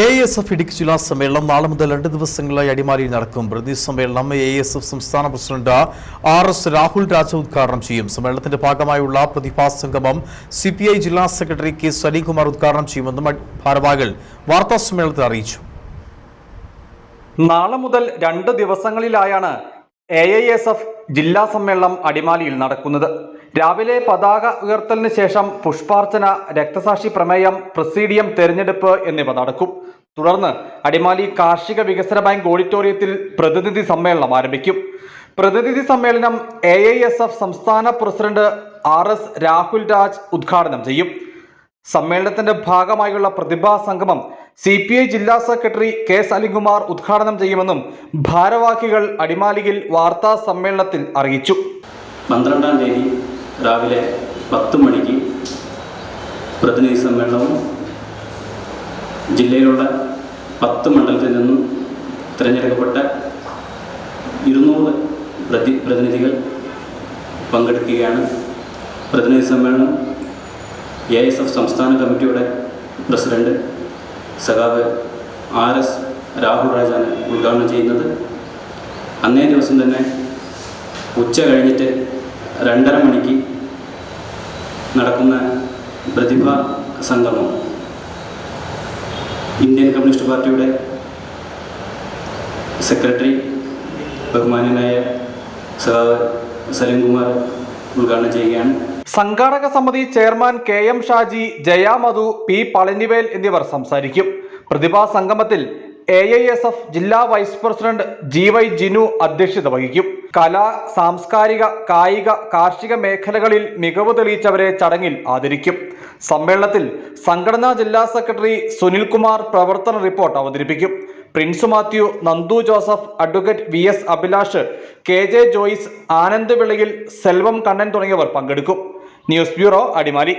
AISF Idukki ജില്ലാ സമ്മേളനം നാളെ മുതൽ 2 ദിവസങ്ങളായി അടിമാലിയിൽ നടക്കും. പ്രതിനിധി സമ്മേളനം AISF സംസ്ഥാന പ്രസിഡന്റ് RS രാഹുൽ രാജ ഉദ്ഘാടനം ചെയ്യും. സമ്മേളനത്തിന്റെ ഭാഗമായുള്ള പ്രതിഭാ സംഗമം CPI ജില്ലാ സെക്രട്ടറി K സലീംകുമാർ ഉദ്ഘാടനം ചെയ്യുമെന്നും ഭാരവാഹികൾ വാർത്താ സമ്മേളനത്തിൽ അറിയിച്ചു. നാളെ മുതൽ 2 ദിവസങ്ങളിലായാണ് AISF ജില്ലാ സമ്മേളനം അടിമാലിയിൽ നടക്കുന്നത്. രാവിലെ പതാക ഉയർത്തലിന് ശേഷം പുഷ്പാർച്ചന, രക്തസാക്ഷി പ്രമേയം, പ്രസീഡിയം തെരഞ്ഞെടുപ്പ് എന്നിവ നടക്കും. തുടർന്ന് അടിമാലി കാർഷിക വികസന ബാങ്ക് ഓഡിറ്റോറിയത്തിൽ പ്രതിനിധി സമ്മേളനം ആരംഭിക്കും. പ്രതിനിധി സമ്മേളനം AISF സംസ്ഥാന പ്രസിഡന്റ് RS രാഹുൽ രാജ് ഉദ്ഘാടനം ചെയ്യും. സമ്മേളനത്തിന്റെ ഭാഗമായുള്ള പ്രതിഭാ സംഗമം CPI ജില്ലാ സെക്രട്ടറി K സലീംകുമാർ ഉദ്ഘാടനം ചെയ്യുമെന്നും ഭാരവാഹികൾ അടിമാലിയിൽ വാർത്താ സമ്മേളനത്തിൽ അറിയിച്ചു. 12-ാം തീയതി രാവിലെ 10 മണിക്ക് പ്രതിനിധി സമ്മേളനവും ജില്ലയിലുള്ള 10 മണ്ഡലത്തിൽ നിന്നും തിരഞ്ഞെടുക്കപ്പെട്ട 200 പ്രതിനിധികൾ പങ്കെടുക്കുകയാണ്. പ്രതിനിധി സമ്മേളനം AISF സംസ്ഥാന കമ്മിറ്റിയുടെ പ്രസിഡന്റ് സഖാവ് RS രാഹുൽ രാജാണ് ഉദ്ഘാടനം ചെയ്യുന്നത്. അന്നേ ദിവസം തന്നെ ഉച്ച കഴിഞ്ഞിട്ട് 2:30 മണിക്ക് നടക്കുന്ന പ്രതിഭാ സംഗമം ഇന്ത്യൻ കമ്മ്യൂണിസ്റ്റ് പാർട്ടിയുടെ സെക്രട്ടറി ബഹുമാന്യനായ സഖാവ് സലീംകുമാർ ഉദ്ഘാടനം ചെയ്യുകയാണ്. സംഘാടക സമിതി ചെയർമാൻ KM ഷാജി, ജയ മധു, P പളനിവേൽ എന്നിവർ സംസാരിക്കും. പ്രതിഭാ സംഗമത്തിൽ AISF ജില്ലാ വൈസ് പ്രസിഡന്റ് GY ജിനു അധ്യക്ഷത വഹിക്കും. കലാ, സാംസ്കാരിക, കായിക, കാർഷിക മേഖലകളിൽ മികവ് തെളിയിച്ചവരെ ചടങ്ങിൽ ആദരിക്കും. സമ്മേളനത്തിൽ സംഘടനാ ജില്ലാ സെക്രട്ടറി സുനിൽകുമാർ പ്രവർത്തന റിപ്പോർട്ട് അവതരിപ്പിക്കും. Prince Mathew, Nandu Joseph, advocate VS Abhilash, KJ Joyce, Anand Vilayil, Selvam Kannan തുടങ്ങിയവർ പങ്കെടുക്കും. News bureau, Adimali.